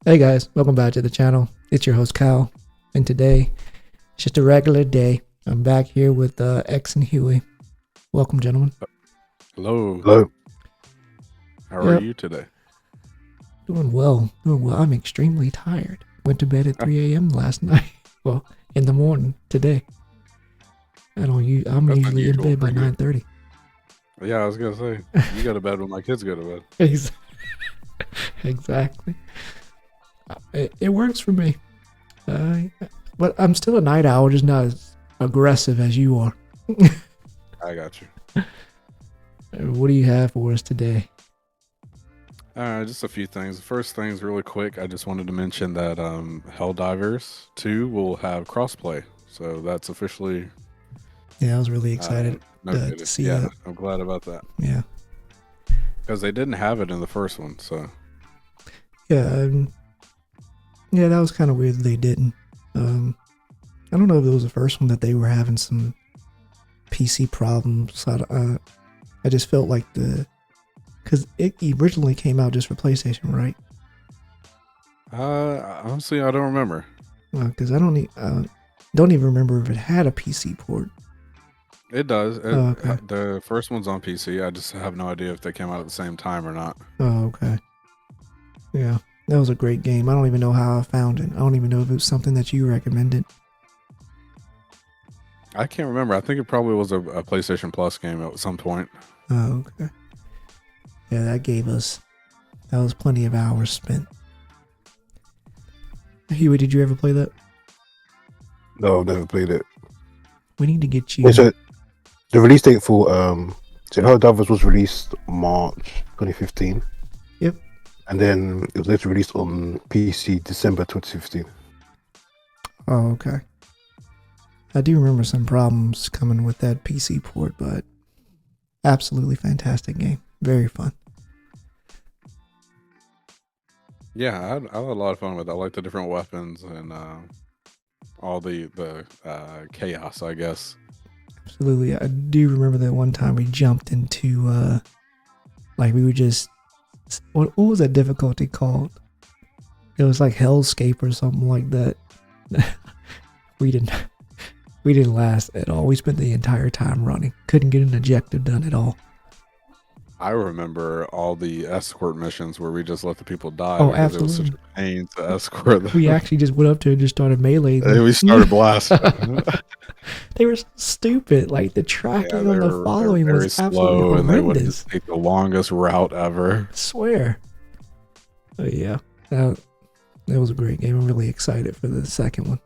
Hey guys, welcome back to the channel. It's your host Kyle, and today it's just a regular day. I'm back here with X and Huey. Welcome, gentlemen. Hello. Hello. How are you today? Doing well. I'm extremely tired. Went to bed at 3 a.m. last night. Well, in the morning today. I'm That's usually in unusual bed by for you. 9:30. Yeah, I was gonna say you go to bed when my kids go to bed. Exactly. It works for me. But I'm still a night owl, just not as aggressive as you are. I got you. What do you have for us today? Just a few things. The first thing's really quick. I just wanted to mention that Helldivers 2 will have crossplay, so that's officially. Yeah, I was really excited to see yeah, that. I'm glad about that. Yeah. Because they didn't have it in the first one, so. Yeah, yeah, that was kind of weird that they didn't. I don't know if it was the first one that they were having some PC problems. I just felt like because it originally came out just for PlayStation, right? Honestly, I don't remember. Because I don't even remember if it had a PC port. It does. Okay. The first one's on PC. I just have no idea if they came out at the same time or not. Oh, okay. Yeah, that was a great game. I don't even know how I found it. I don't even know if it was something that you recommended. I can't remember. I think it probably was a PlayStation Plus game at some point. Oh, okay. Yeah, that was plenty of hours spent. Huey, did you ever play that? No, I've never played it. We need to get you. So the release date for Helldivers was released March 2015. Yep. And then it was later released on PC December 2015. Oh, okay. I do remember some problems coming with that PC port, but absolutely fantastic game. Very fun. Yeah, I had a lot of fun with it. I like the different weapons and all the chaos, I guess. Absolutely. I do remember that one time we jumped into, we were just, what was that difficulty called? It was like Hellscape or something like that. We didn't last at all. We spent the entire time running. Couldn't get an objective done at all. I remember all the escort missions where we just let the people die Oh, because absolutely. it was such a pain to escort them. We actually just went up to it and just started meleeing them. We started blasting. They were stupid. Like the tracking on the following was absolutely and they would horrendous. just take the longest route ever. I swear. But yeah, that was a great game. I'm really excited for the second one.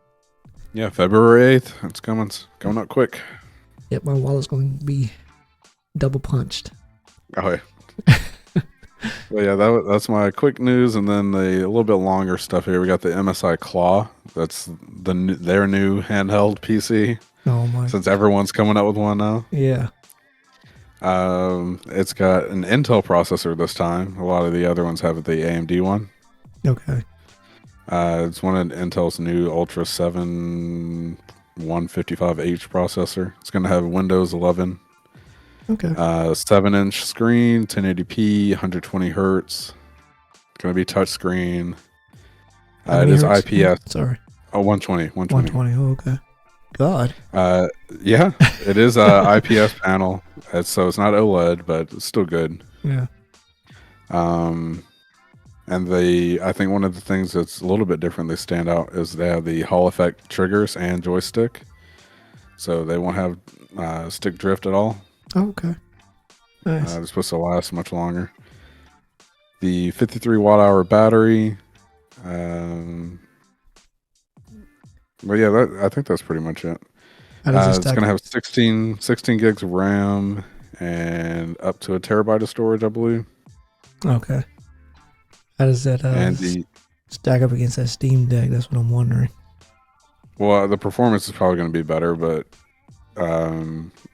Yeah, February 8th. It's coming up quick. Yep, my wallet's going to be double punched. Oh yeah. Well, yeah, that's my quick news, and then a little bit longer stuff here. We got the MSI Claw. That's their new handheld PC. Oh my! Since everyone's coming up with one now. Yeah. It's got an Intel processor this time. A lot of the other ones have the AMD one. Okay. It's one of Intel's new Ultra 7 155H processor. It's going to have Windows 11. Okay. 7-inch screen, 1080p, 120 hertz. It's going to be touchscreen. It is hertz? IPS. Sorry. Oh, 120. 120. Oh, okay. God. Yeah, it is a IPS panel. So it's not OLED, but it's still good. Yeah. And I think one of the things that's a little bit different, they stand out, is they have the Hall effect triggers and joystick. So they won't have stick drift at all. Oh, okay. Nice. It's supposed to last much longer. The 53 watt hour battery. But yeah, I think that's pretty much it. It's going to have 16 gigs of RAM and up to a terabyte of storage, I believe. Okay. How does that stack up against that Steam Deck? That's what I'm wondering. Well, the performance is probably going to be better, but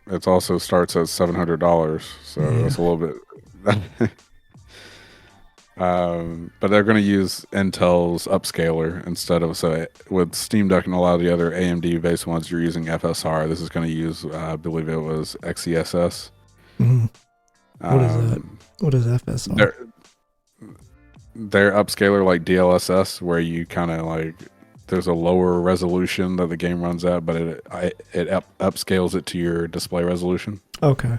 it also starts at $700, so that's a little bit. But they're going to use Intel's upscaler instead of, so with Steam Deck and a lot of the other AMD based ones, you're using FSR. This is going to use, I believe it was XeSS. Mm-hmm. What is that? What is FSR? They're upscaler like DLSS, where you kind of like there's a lower resolution that the game runs at, but it upscales it to your display resolution. Okay.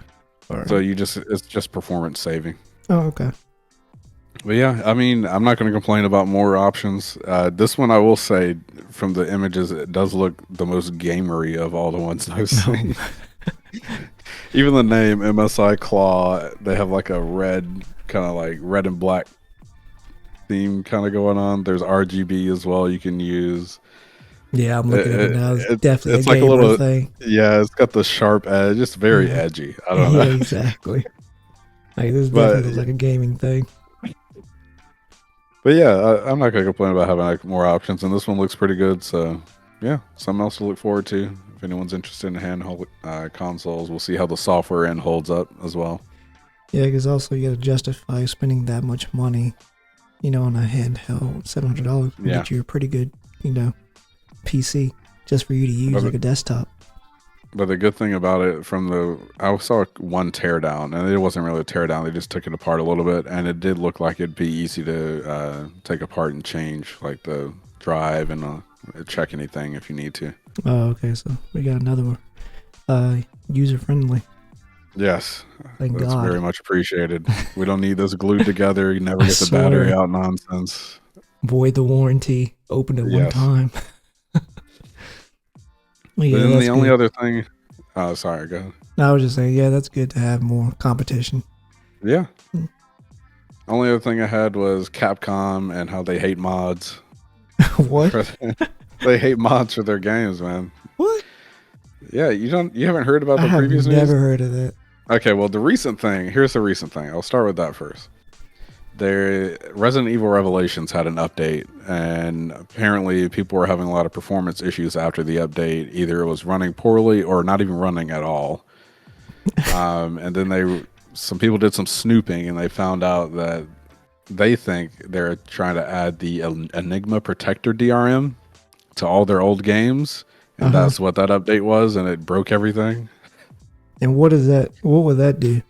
All right. So it's just performance saving. Oh, okay. But yeah, I mean, I'm not going to complain about more options. This one, I will say, from the images, it does look the most gamery of all the ones I've seen. Even the name MSI Claw, they have like a red, kind of like red and black theme kind of going on. There's RGB as well you can use. Yeah, I'm looking at it now. It's definitely it's a like a little thing. Yeah, it's got the sharp edge. It's very edgy. I don't know. Yeah, exactly. Like, this definitely looks like a gaming thing. But yeah, I'm not going to complain about having like more options, and this one looks pretty good. So yeah, something else to look forward to. If anyone's interested in handheld consoles, we'll see how the software end holds up as well. Yeah, because also you got to justify spending that much money, on a handheld. $700 can get you a pretty good, PC just for you to use like a desktop. But the good thing about it, I saw one teardown, and it wasn't really a teardown. They just took it apart a little bit, and it did look like it'd be easy to take apart and change, like the drive and check anything if you need to. Oh, okay. So we got another one. User friendly. Yes, Thank that's God. very much appreciated. We don't need this glued together. You never get the battery out nonsense. Void the warranty. Open it one time. Yeah, then the only other thing, sorry, go ahead. No, I was just saying, that's good to have more competition. Yeah. Only other thing I had was Capcom and how they hate mods. What? They hate mods for their games, man. What? Yeah, you haven't heard about the previous news? I've never heard of that. Okay, well, here's the recent thing. I'll start with that first. Resident Evil Revelations had an update, and apparently people were having a lot of performance issues after the update. Either it was running poorly or not even running at all. And then some people did some snooping, and they found out that they think they're trying to add the Enigma Protector DRM to all their old games, and that's what that update was, and it broke everything. And what is that? What would that do?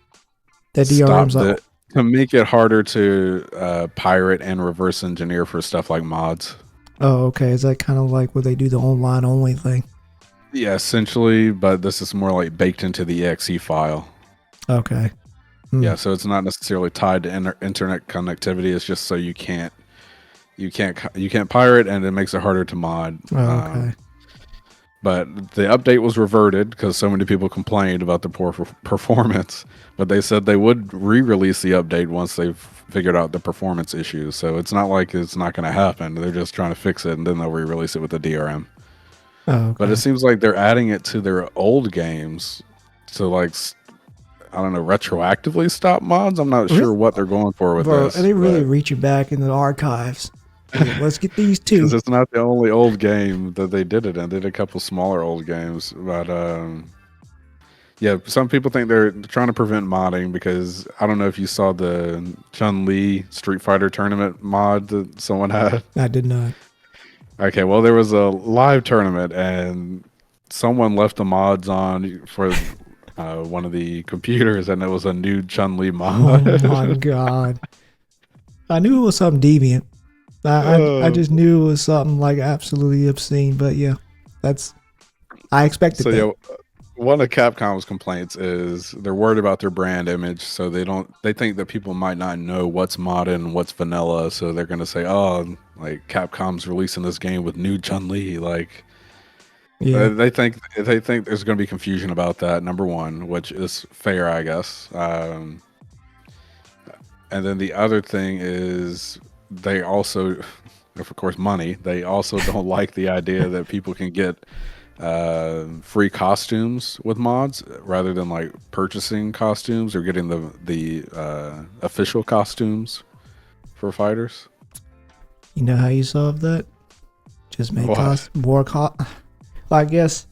That DRM's like to make it harder to pirate and reverse engineer for stuff like mods. Oh, okay. Is that kind of like where they do the online only thing? Yeah, essentially, but this is more like baked into the exe file. Okay. Yeah, so it's not necessarily tied to internet connectivity. It's just so you can't pirate, and it makes it harder to mod. Oh, okay. But the update was reverted because so many people complained about the poor performance. But they said they would re-release the update once they've figured out the performance issues. So it's not like it's not going to happen. They're just trying to fix it, and then they'll re-release it with the DRM. Oh, okay. But it seems like they're adding it to their old games to, like, I don't know, retroactively stop mods. I'm not sure what they're going for with this. Are they really reaching back in the archives? Let's get these two. Because it's not the only old game that they did it in. They did a couple smaller old games. But yeah, some people think they're trying to prevent modding because I don't know if you saw the Chun-Li Street Fighter tournament mod that someone had. I did not. Okay, well, there was a live tournament and someone left the mods on for one of the computers, and it was a new Chun-Li mod. Oh my God. I knew it was something deviant. I just knew it was something like absolutely obscene, but yeah, I expected that. Yeah, one of Capcom's complaints is they're worried about their brand image, so they think that people might not know what's modern, what's vanilla, so they're gonna say, oh, like Capcom's releasing this game with new Chun-Li, like. Yeah. They think there's going to be confusion about that, number one, which is fair, I guess. And then the other thing is they also, of course, money. They also don't like the idea that people can get free costumes with mods rather than like purchasing costumes or getting the official costumes for fighters. You know how you solve that? Just make I guess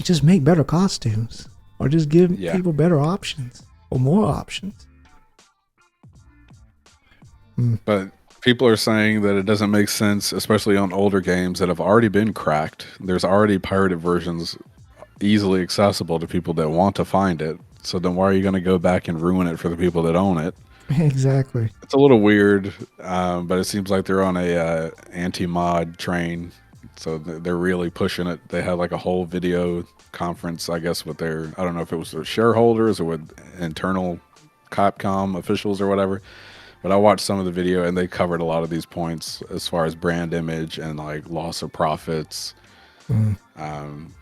just make better costumes or just give people better options or more options. But people are saying that it doesn't make sense, especially on older games that have already been cracked. There's already pirated versions easily accessible to people that want to find it. So then why are you going to go back and ruin it for the people that own it? Exactly. It's a little weird, but it seems like they're on a anti-mod train. So they're really pushing it. They had like a whole video conference, I guess, with I don't know if it was their shareholders or with internal Capcom officials or whatever. But I watched some of the video and they covered a lot of these points as far as brand image and like loss of profits.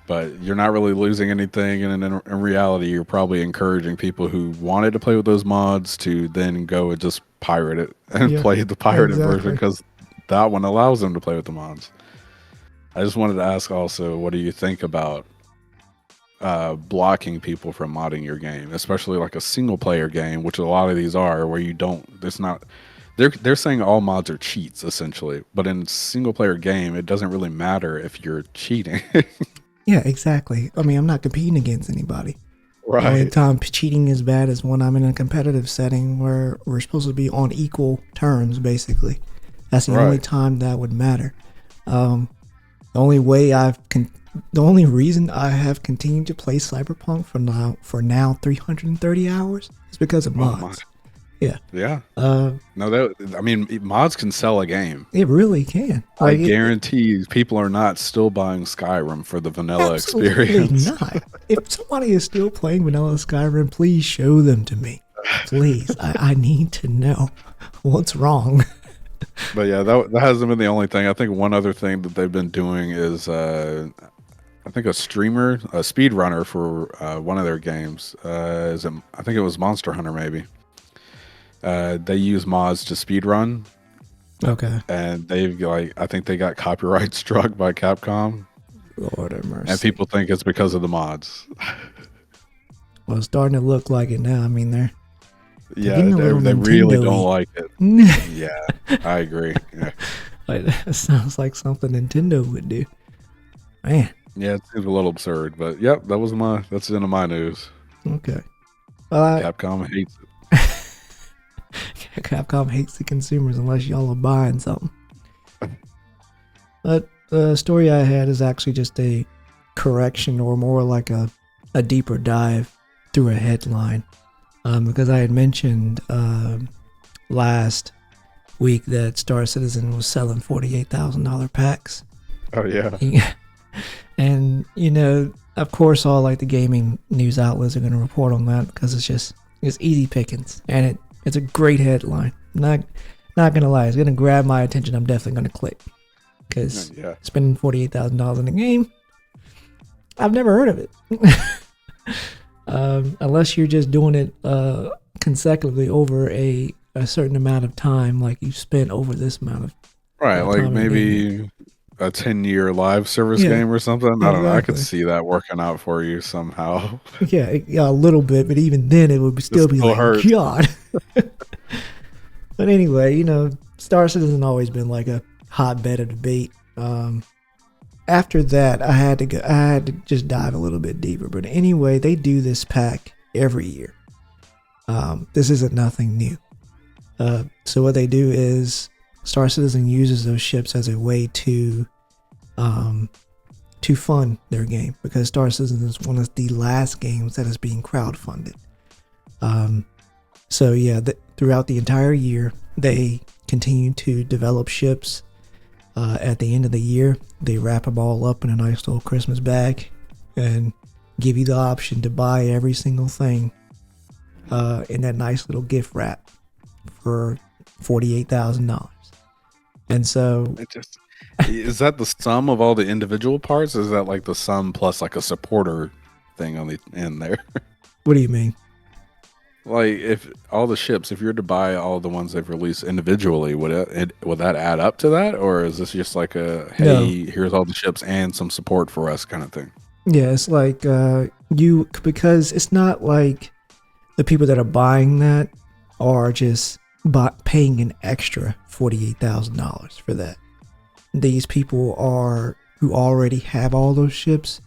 But you're not really losing anything. And in reality, you're probably encouraging people who wanted to play with those mods to then go and just pirate it and play the pirated version, because that one allows them to play with the mods. I just wanted to ask also, what do you think about blocking people from modding your game, especially like a single player game, which a lot of these are, where you don't, there's not, they're saying all mods are cheats essentially, but in single player game, it doesn't really matter if you're cheating. Yeah, exactly. I mean, I'm not competing against anybody. Right. The only time cheating is bad is when I'm in a competitive setting where we're supposed to be on equal terms, basically. That's the only time that would matter. The only reason I have continued to play Cyberpunk for now 330 hours is because of mods. Yeah. I mean, mods can sell a game. It really can. I guarantee people are not still buying Skyrim for the vanilla experience. Not. If somebody is still playing vanilla Skyrim, please show them to me. Please. I need to know what's wrong. But yeah, that hasn't been the only thing. I think one other thing that they've been doing is I think a speedrunner for one of their games. I think it was Monster Hunter maybe. They use mods to speedrun. Okay. And I think they got copyright struck by Capcom. Lord have mercy. And people think it's because of the mods. Well, it's starting to look like it now. I mean, they really don't like it. Yeah, I agree. Yeah. It sounds like something Nintendo would do. Man. Yeah, it seems a little absurd, but yep, that's the end of my news. Okay. Capcom hates it. Capcom hates the consumers unless y'all are buying something. But the story I had is actually just a correction, or more like a deeper dive through a headline. Because I had mentioned last week that Star Citizen was selling $48,000 packs. Oh yeah. And of course, all like the gaming news outlets are going to report on that because it's easy pickings, and it's a great headline. Not gonna lie, it's gonna grab my attention. I'm definitely gonna click because spending $48,000 in a game, I've never heard of it. Unless you're just doing it consecutively over a certain amount of time, like you spent over this amount of like maybe a 10-year live service game or something. Exactly. I don't know. I could see that working out for you somehow. Yeah, a little bit, but even then it would still be like, hurt. God. But anyway, Star Citizen always been like a hotbed of debate. After that, I had to just dive a little bit deeper. But anyway, they do this pack every year. This isn't nothing new. So what they do is Star Citizen uses those ships as a way to fund their game, because Star Citizen is one of the last games that is being crowdfunded. So yeah, throughout the entire year, they continue to develop ships. At the end of the year, they wrap them all up in a nice little Christmas bag and give you the option to buy every single thing in that nice little gift wrap for $48,000. And so, is that the sum of all the individual parts? Or is that like the sum plus like a supporter thing on the end there? What do you mean? Like, if all the ships, if you were to buy all the ones they've released individually, would that add up to that, or is this just like here's all the ships and some support for us kind of thing? Yeah, it's like because it's not like the people that are buying that are just paying an extra $48,000 for that. These people who already have all those ships.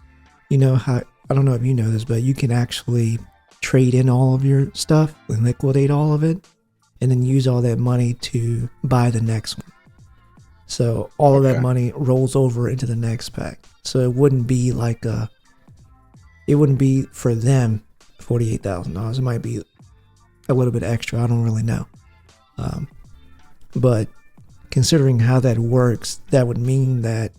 I don't know if you know this, but you can actually trade in all of your stuff and liquidate all of it, and then use all that money to buy the next one. So all of that money rolls over into the next pack. So it wouldn't be for them $48,000. It might be a little bit extra. I don't really know. But considering how that works, that would mean that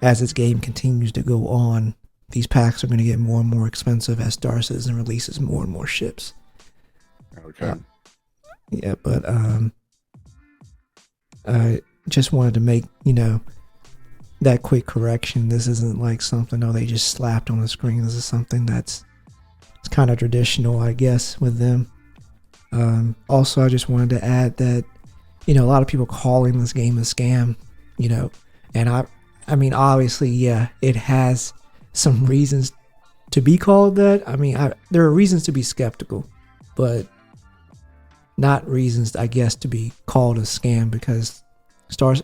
as this game continues to go on, these packs are going to get more and more expensive as Star Citizen releases more and more ships. Okay. Yeah, but I just wanted to make, that quick correction. This isn't like something, they just slapped on the screen. This is something it's kind of traditional, I guess, with them. Also, I just wanted to add that, a lot of people calling this game a scam, and I mean, obviously, yeah, it has some reasons to be called that. I mean, there are reasons to be skeptical, but not reasons, I guess, to be called a scam, because Star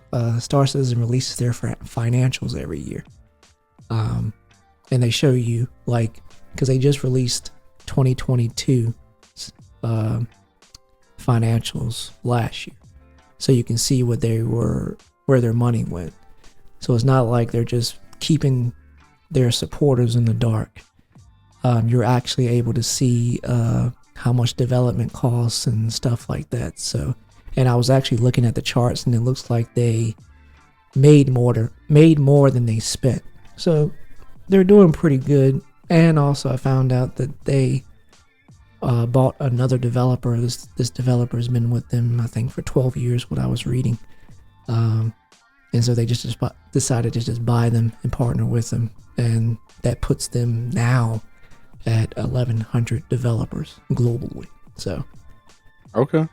Citizen releases their financials every year. And they show you, because they just released 2022 financials last year. So you can see where their money went. So it's not like they're just keeping their supporters in the dark. You're actually able to see how much development costs and stuff like that. So, and I was actually looking at the charts, and it looks like they made more than they spent. So they're doing pretty good. And also, I found out that they bought another developer. This developer has been with them, I think, for 12 years, what I was reading. And so they just decided to just buy them and partner with them. And that puts them now at 1,100 developers globally. So, okay.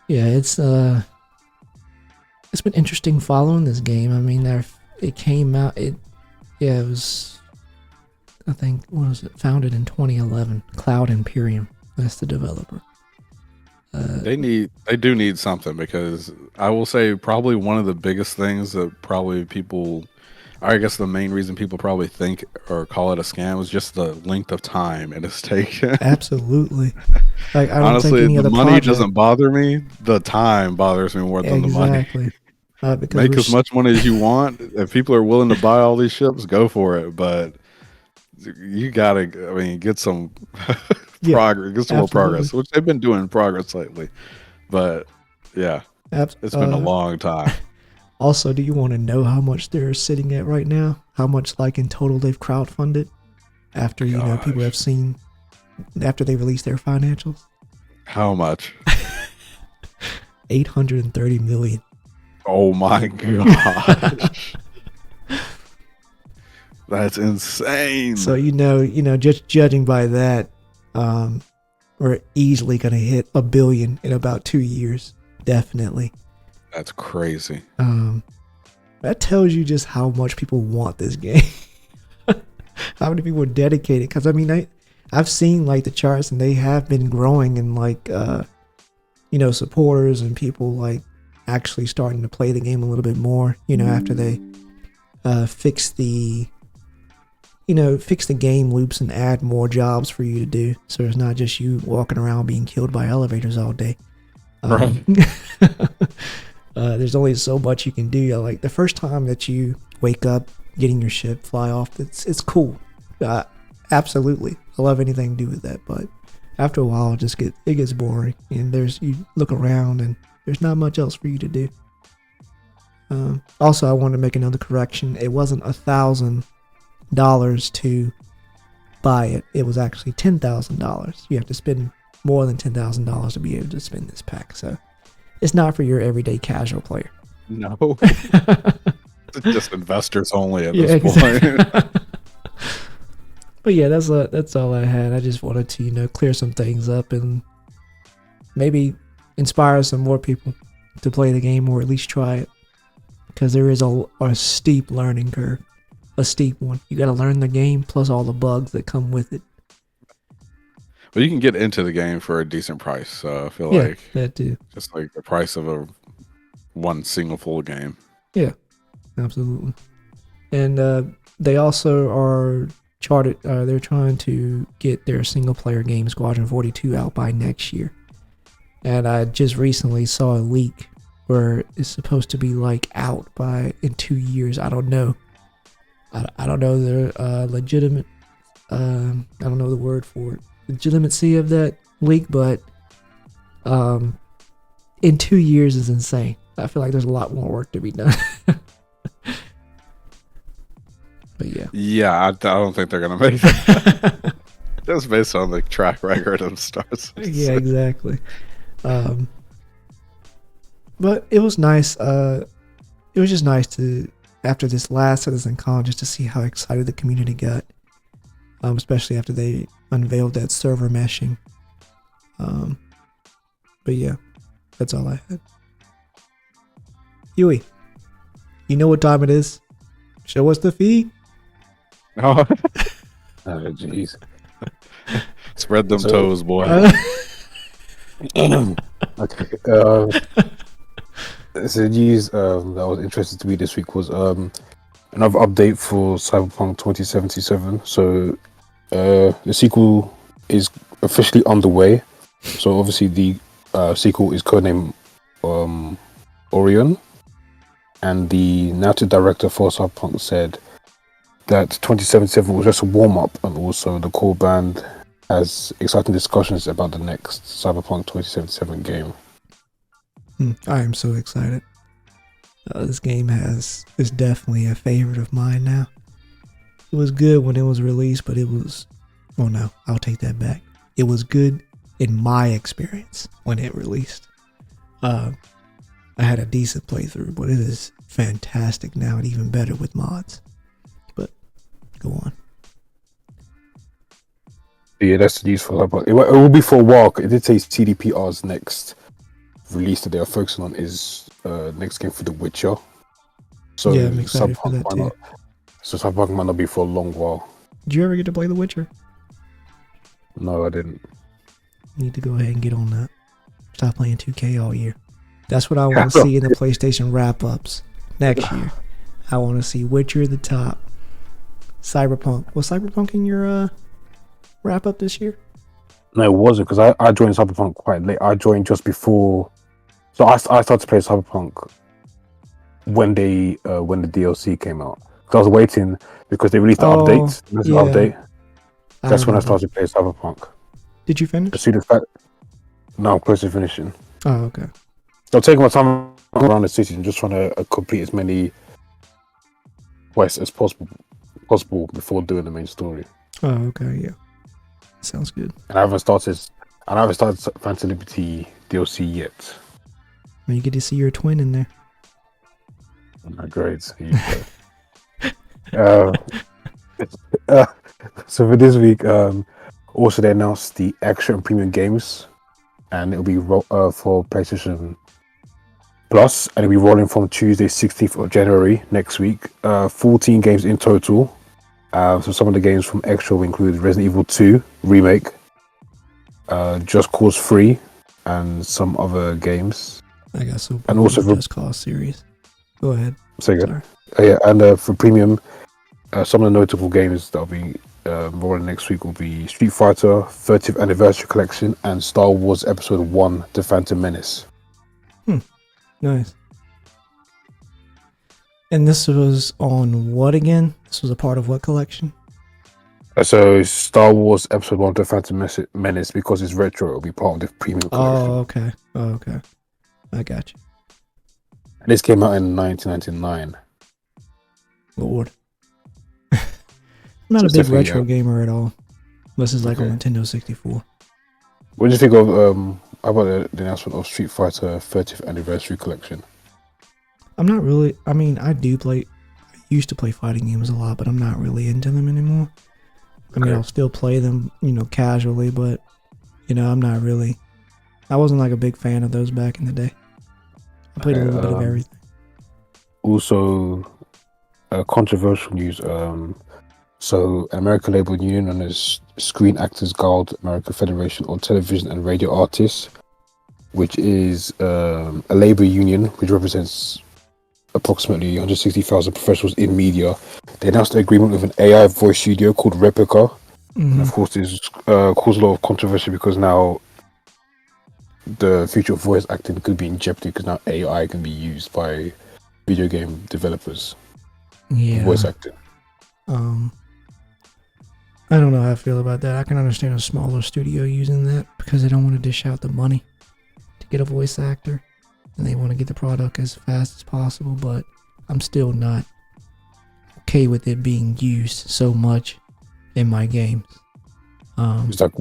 Yeah, it's been interesting following this game. I mean, it came out. It was, I think, what was it? Founded in 2011. Cloud Imperium. That's the developer. They do need something, because I will say probably one of the biggest things that probably people, I guess the main reason people probably think or call it a scam is just the length of time it has taken. Absolutely. I don't Honestly, think any the other money project doesn't bother me. The time bothers me more than the money. Exactly. Make as much money as you want. If people are willing to buy all these ships, go for it. But you gotta, get some progress, get some more progress, which they've been doing progress lately. But yeah, it's been a long time. Also, do you want to know how much they're sitting at right now? How much, in total, they've crowdfunded after people have seen after they release their financials? How much? $830 million. Oh my gosh. That's insane. So just judging by that, we're easily gonna hit $1 billion in about 2 years. Definitely. That's crazy. That tells you just how much people want this game. How many people are dedicated? Because I've seen the charts, and they have been growing, and supporters and people actually starting to play the game a little bit more. After they fix the game loops and add more jobs for you to do, so it's not just you walking around being killed by elevators all day. Right. There's only so much you can do. The first time that you wake up, getting your ship fly off, it's cool. Absolutely, I love anything to do with that. But after a while, it gets boring, and you look around, and there's not much else for you to do. Also, I wanted to make another correction. It wasn't $1,000 to buy it. It was actually $10,000. You have to spend more than $10,000 to be able to spin this pack. So it's not for your everyday casual player. No. It's just investors only at this point. But yeah, that's all I had. I just wanted to clear some things up and maybe inspire some more people to play the game, or at least try it, because there is a steep learning curve. A steep one. You got to learn the game plus all the bugs that come with it. Well, you can get into the game for a decent price, so I feel like that too. Just like the price of one single full game. Yeah, absolutely. And they also are charted. They're trying to get their single player game Squadron 42 out by next year. And I just recently saw a leak where it's supposed to be out in 2 years. I don't know. I don't know their legitimate I don't know the word for it, legitimacy of that leak, but in 2 years is insane. I feel like there's a lot more work to be done. But yeah. Yeah, I don't think they're gonna make it. Just based on the track record of Star Citizen. Yeah, exactly. But it was nice. It was just nice to, after this last CitizenCon, just to see how excited the community got. Especially after they unveiled that server meshing. But yeah, that's all I had. Huey, you know what time it is? Show us the feed. Oh, Jeez. spread them So- toes, boy. Okay. So news that was interesting to me this week was another update for Cyberpunk 2077. So the sequel is officially underway. So obviously the sequel is codenamed Orion, and the narrative director for Cyberpunk said that 2077 was just a warm-up, and also the core band has exciting discussions about the next Cyberpunk 2077 game. I am so excited. This game is definitely a favorite of mine now. It was good when it was released, but it was... Oh no, I'll take that back. It was good in my experience when it released. I had a decent playthrough, but it is fantastic now and even better with mods. But go on. Yeah, that's the news for Cyberpunk. It will be for a while. It did say CDPR's next release that they are focusing on is next game for The Witcher. So Yeah, I'm excited for that too. Cyberpunk might not be for a long while. Did you ever get to play The Witcher? No, I didn't. Need to go ahead and get on that. Stop playing 2K all year. That's what I want to see in the PlayStation wrap-ups next year. I want to see Witcher at the top. Cyberpunk. Was Cyberpunk in your wrap-up this year? No, it wasn't, because I joined Cyberpunk quite late. I joined just before... So I started to play Cyberpunk when the DLC came out. So I was waiting because they released the update. That's when I started to play Cyberpunk. Did you finish? As soon as that... No, I'm close to finishing. Oh, okay. So I'm taking my time around the city and just trying to complete as many quests as possible before doing the main story. Oh, okay, yeah. Sounds good. And I haven't started Phantom Liberty DLC yet. Well, you get to see your twin in there. Not great. So for this week, also they announced the extra and premium games, and it'll be for PlayStation Plus, and it'll be rolling from Tuesday, 16th of January next week. 14 games in total. So some of the games from extra will include Resident Evil 2 Remake, Just Cause 3, and some other games. I got so And also for- Just Cause series. Go ahead. So yeah, Sorry. and for premium, some of the notable games that'll be rolling next week will be Street Fighter 30th Anniversary Collection and Star Wars Episode 1: The Phantom Menace. Nice. And this was on what again? This was a part of what collection? So Star Wars Episode 1: The Phantom Menace, because it's retro, it'll be part of the premium collection. Oh, okay. I got you. And this came out in 1999. Lord. I'm not So a it's big definitely, retro gamer at all. This is like Okay. on Nintendo 64. What do you think of how about the announcement of Street Fighter 30th Anniversary Collection? I'm not really, I mean, I used to play fighting games a lot, but I'm not really into them anymore. I mean, Okay. I'll still play them, casually, but, I'm not really, I wasn't like a big fan of those back in the day. I played a little bit of everything. Also, controversial news. So, American Labor Union, known as Screen Actors Guild, American Federation of Television and Radio Artists, which is a labor union which represents approximately 160,000 professionals in media. They announced an agreement with an AI voice studio called Replica. And of course, this caused a lot of controversy because now the future of voice acting could be in jeopardy because now AI can be used by video game developers. Yeah. Voice acting. I don't know how I feel about that. I can understand a smaller studio using that because they don't want to dish out the money to get a voice actor, and they want to get the product as fast as possible. But I'm still not okay with it being used so much in my games. It's like,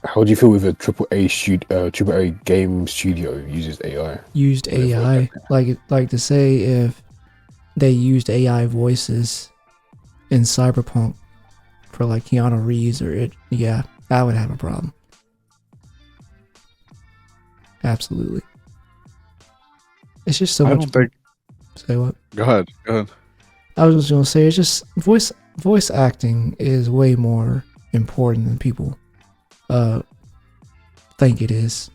how do you feel with a triple A game studio uses AI? Used AI, like to say if they used AI voices in Cyberpunk for like Keanu Reeves or it, yeah, I would have a problem. Absolutely. It's just so I much. don't think. Say what? Go ahead. I was just gonna say it's just voice acting is way more important than people think it is.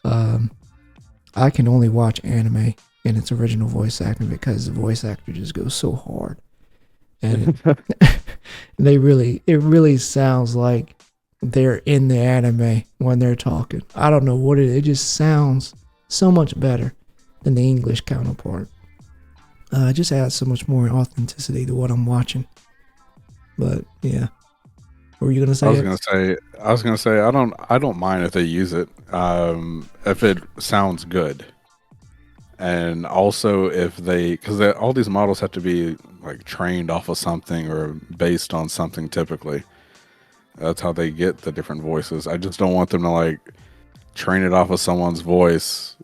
I can only watch anime in its original voice acting because the voice actor just goes so hard, and it really sounds like they're in the anime when they're talking. I don't know what it is. It just sounds so much better than the English counterpart. It just adds so much more authenticity to what I'm watching. But yeah, what were you gonna say? I was gonna say I don't mind if they use it if it sounds good, and also if because all these models have to be like trained off of something or based on something. Typically, that's how they get the different voices. I just don't want them to like train it off of someone's voice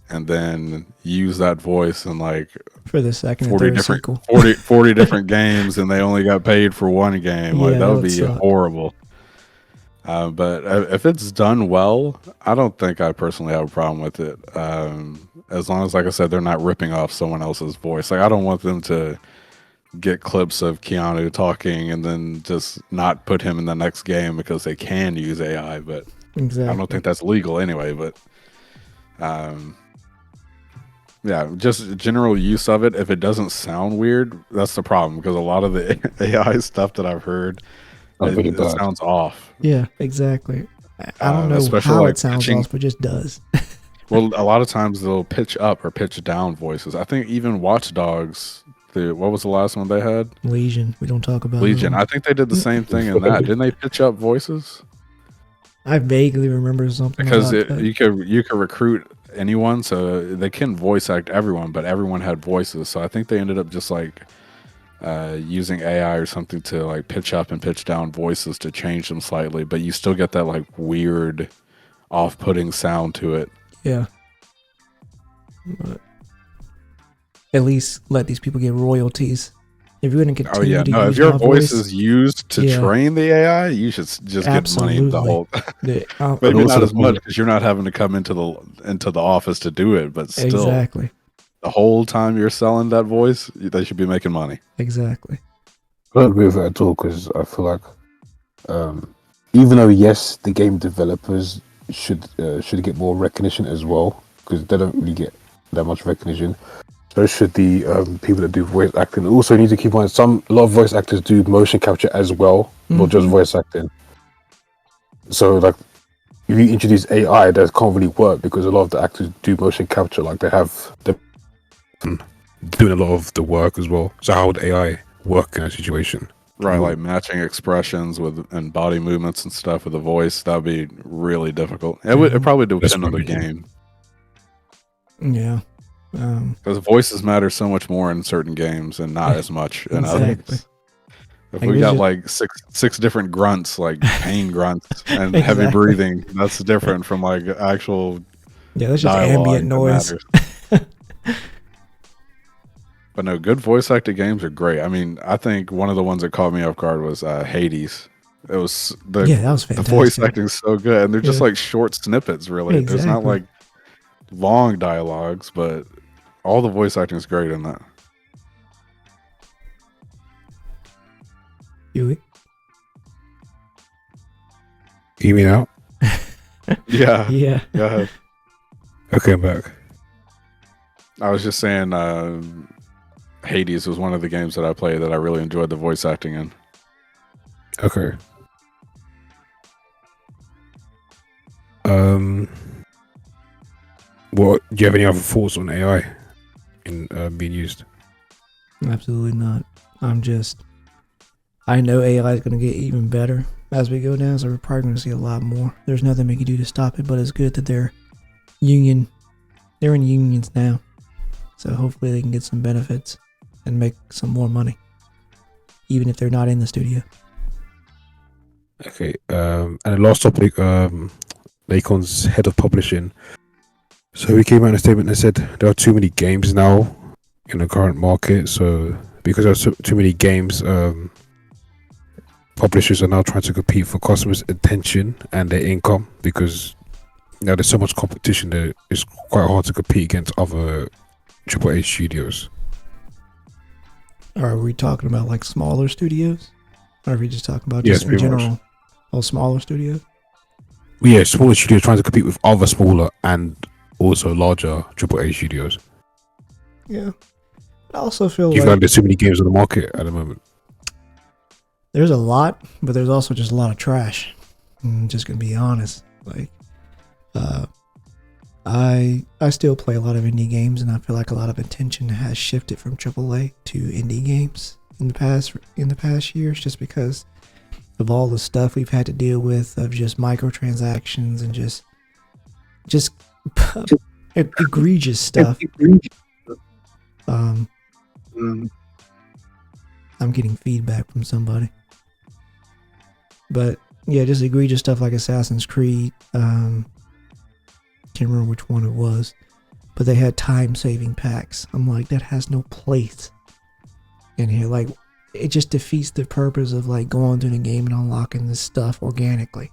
and then use that voice in like For the second and third sequel. 40 different games, and they only got paid for one game. Like that would be horrible. But if it's done well, I don't think I personally have a problem with it. As long as, like I said, they're not ripping off someone else's voice. Like I don't want them to get clips of Keanu talking and then just not put him in the next game because they can use AI. But exactly. I don't think that's legal anyway. But yeah, just general use of it. If it doesn't sound weird, that's the problem, because a lot of the AI stuff that I've heard, it sounds off. Yeah, exactly. I don't know how like it sounds off, but it just does. Well, a lot of times they'll pitch up or pitch down voices. I think even Watch Dogs, what was the last one they had? Legion. We don't talk about Legion. I think they did the same thing in that. Didn't they pitch up voices? I vaguely remember something because about that. you could recruit anyone, so they can voice act everyone, but everyone had voices. So I think they ended up just like using AI or something to like pitch up and pitch down voices to change them slightly, but you still get that like weird, off-putting sound to it. Yeah. But at least let these people get royalties. If you're going to continue to use if your my voice is used to train the AI, you should just Absolutely. get money the whole. Maybe not as much because you're not having to come into the office to do it, but still, exactly. The whole time you're selling that voice, they should be making money. Exactly. I don't agree with that at all, because I feel like even though yes, the game developers should get more recognition as well, because they don't really get that much recognition. So should the people that do voice acting. Also, need to keep in mind a lot of voice actors do motion capture as well, not just voice acting. So like, if you introduce AI, that can't really work because a lot of the actors do motion capture. Like they have doing a lot of the work as well. So how would AI work in a situation? Right, like matching expressions and body movements and stuff with the voice, that'd be really difficult. It probably depend on the game. Yeah. Because voices matter so much more in certain games and not as much in others. If we got like six different grunts, like pain grunts and heavy breathing, that's different from like actual that's just ambient noise. But no, good voice acted games are great. I mean, I think one of the ones that caught me off guard was Hades. It was that was fantastic. The voice acting is so good, and they're just like short snippets. Really, exactly. There's not like long dialogues, but all the voice acting is great in that. Huey? You mean out? Yeah. Yeah. Go ahead. Okay, I'm back. I was just saying, Hades was one of the games that I played that I really enjoyed the voice acting in. Okay. What do you have any other thoughts on AI in being used? Absolutely not. I know AI is going to get even better as we go down, so we're probably going to see a lot more. There's nothing we can do to stop it, but it's good that they're in unions now. So hopefully they can get some benefits and make some more money, even if they're not in the studio. Okay, and the last topic, Lacon's head of publishing. So he came out in a statement and said there are too many games now in the current market. So because there's too many games, publishers are now trying to compete for customers' attention and their income, because now there's so much competition that it's quite hard to compete against other AAA studios. Are we talking about like smaller studios? Or are we just talking about just in general? Oh, smaller studios? Yeah, smaller studios trying to compete with other smaller and also larger AAA studios. Yeah. I also feel Do you feel like there's too many games on the market at the moment? There's a lot, but there's also just a lot of trash. I'm just gonna be honest. Like, I still play a lot of indie games, and I feel like a lot of attention has shifted from AAA to indie games in the past years, just because of all the stuff we've had to deal with, of just microtransactions and just egregious stuff. I'm getting feedback from somebody. But yeah, just egregious stuff like Assassin's Creed. Can't remember which one it was, but they had time-saving packs. I'm like, that has no place in here. Like, it just defeats the purpose of like going through the game and unlocking this stuff organically.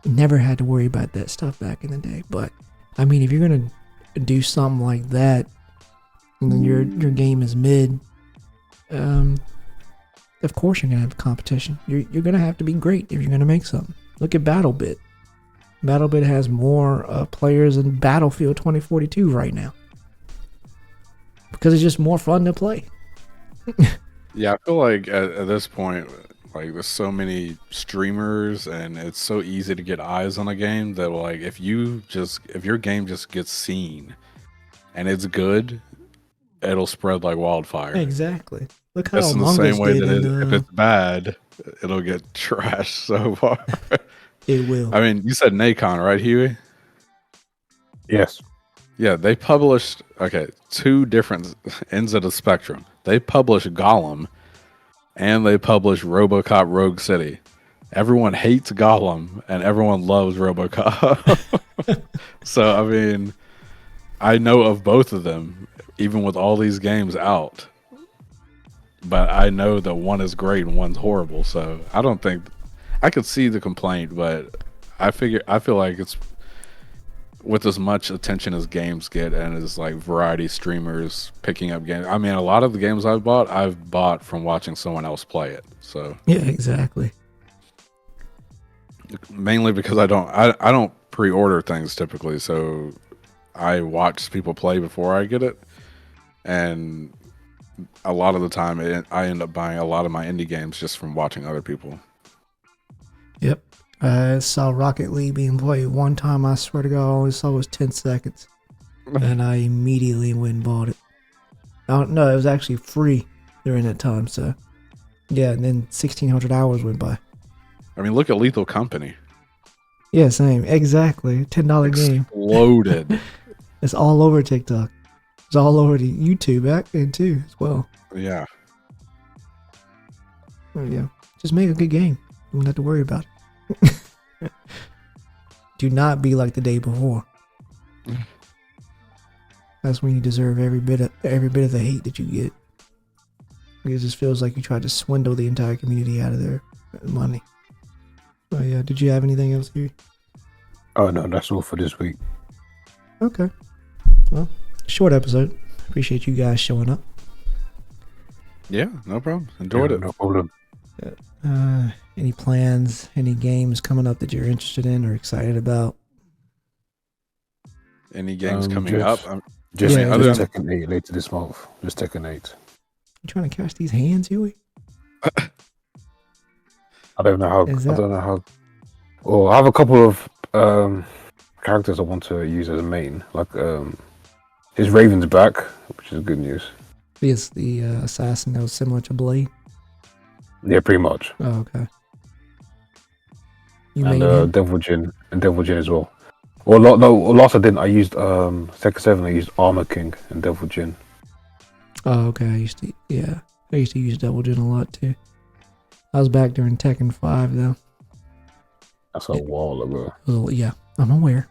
Never had to worry about that stuff back in the day. But I mean, if you're gonna do something like that, and then your game is mid, of course you're gonna have competition. You're gonna have to be great if you're gonna make something. Look at BattleBit. BattleBit has more players than Battlefield 2042 right now, because it's just more fun to play. Yeah, I feel like at this point, like there's so many streamers, and it's so easy to get eyes on a game that like if your game just gets seen and it's good, it'll spread like wildfire. Exactly. Look how It's in the Among same Us way did that if it's bad, it'll get trashed so far. It will. I mean, you said Nacon, right, Huey? Yes. Yeah, they published, two different ends of the spectrum. They published Gollum, and they published RoboCop Rogue City. Everyone hates Gollum, and everyone loves RoboCop. So, I mean, I know of both of them, even with all these games out. But I know that one is great and one's horrible, so I don't think... I could see the complaint, but I feel like it's with as much attention as games get, and as like variety streamers picking up games. I mean, a lot of the games I've bought from watching someone else play it. So yeah, exactly. Mainly because I don't pre-order things typically, so I watch people play before I get it, and a lot of the time I end up buying a lot of my indie games just from watching other people. Yep. I saw Rocket League being played one time. I swear to God, all I saw was 10 seconds. And I immediately went and bought it. No, it was actually free during that time. So, yeah, and then 1,600 hours went by. I mean, look at Lethal Company. Yeah, same. Exactly. $10 game. Exploded. It's all over TikTok. It's all over the YouTube back then, too, as well. Yeah. Oh, yeah. Just make a good game. You won't have to worry about it. Do not be like the day before. That's when you deserve every bit of the hate that you get. It just feels like you tried to swindle the entire community out of their money. Oh yeah. Did you have anything else here? Oh no, that's all for this week. Okay. Well, short episode. Appreciate you guys showing up. Yeah, no problem. Enjoyed it. No problem. Any plans, any games coming up that you're interested in or excited about? Any games coming up? Just Tekken 8 later this month. Just Tekken 8. You trying to catch these hands, Huey? I don't know how. Well, I have a couple of characters I want to use as a main. Like, his Raven's back, which is good news. It's the assassin that was similar to Blade. Yeah, pretty much. Oh, okay. You And made him? Devil Jin as well. Well, no, last I didn't. I used Second 7. I used Armor King and Devil Jin. Oh, okay. I used to use Double Jin a lot too. I was back during Tekken 5 though. That's a while ago. Well, yeah, I'm aware.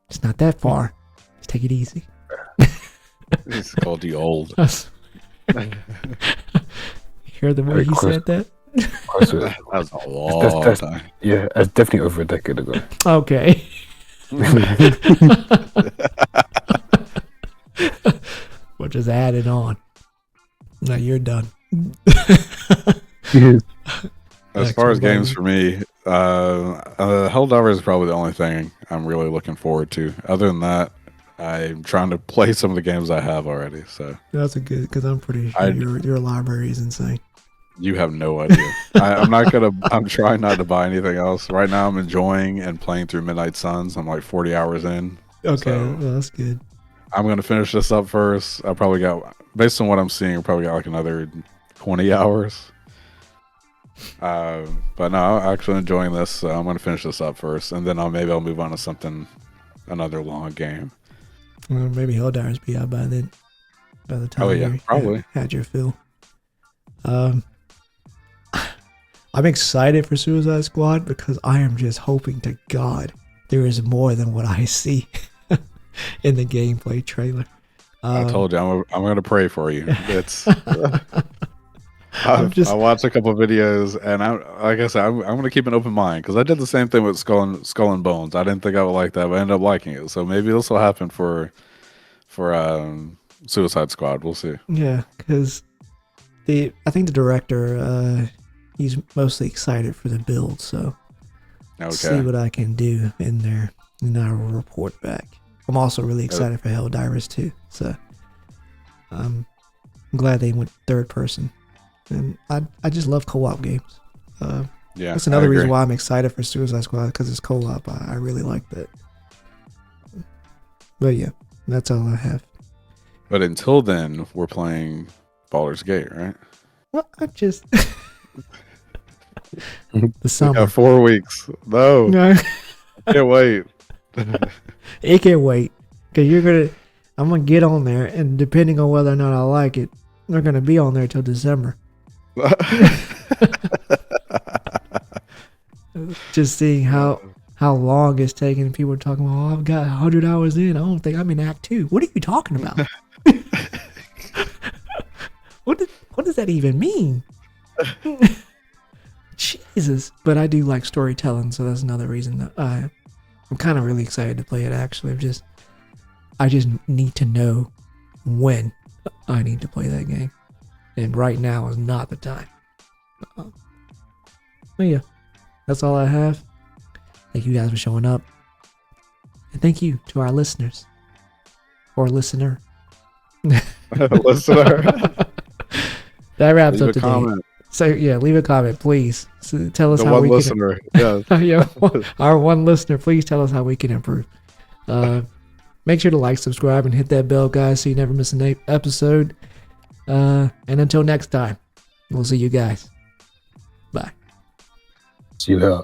It's not that far. Just take it easy. It's called you old. You hear the way Very he close. said that? Closer. That was a long time. Yeah, that's definitely over a decade ago. Okay. We'll just add it on. Now you're done. As far as games for me, Helldivers is probably the only thing I'm really looking forward to. Other than that, I'm trying to play some of the games I have already. So That's a good, because I'm pretty sure your library is insane. you have no idea. I'm trying not to buy anything else right now. I'm enjoying and playing through Midnight Suns. I'm like 40 hours in. Okay, So well, that's good. I'm gonna finish this up first. I probably got, based on what I'm seeing, I probably got like another 20 hours. But no, I'm actually enjoying this. So I'm gonna finish this up first, and then maybe I'll move on to another long game. Well, maybe Helldivers be out by then. By the time you probably had your fill. I'm excited for Suicide Squad because I am just hoping to God there is more than what I see in the gameplay trailer. I told you I'm gonna pray for you. It's I watched a couple of videos, and like I said, I'm gonna keep an open mind because I did the same thing with Skull and Bones. I didn't think I would like that, but I ended up liking it. So maybe this will happen for Suicide Squad. We'll see. Yeah, because I think the director he's mostly excited for the build, so see what I can do in there, and I will report back. I'm also really excited for Helldivers too, so I'm glad they went third person. And I just love co-op games. Yeah, that's another reason why I'm excited for Suicide Squad, because it's co-op. I really like that. But yeah, that's all I have. But until then, we're playing Baldur's Gate, right? Well, I just the summer. We got 4 weeks. No, can't wait. It can't wait, because I'm gonna get on there, and depending on whether or not I like it, they're gonna be on there till December. Just seeing how long it's taking. People are talking about, oh, I've got 100 hours in. I don't think I'm in Act 2. What are you talking about? What does that even mean? Jesus. But I do like storytelling, so that's another reason that I'm kind of really excited to play it. Actually, I just need to know when I need to play that game, and right now is not the time. But yeah, that's all I have. Thank you guys for showing up, and thank you to our listeners or listener. Listener. That wraps Leave up a today. comment. So yeah, leave a comment, please. So tell us The how one we listener. Yeah. can. Yeah, our one listener. Please tell us how we can improve. Make sure to like, subscribe, and hit that bell, guys, so you never miss an episode. And until next time, we'll see you guys. Bye. See you later.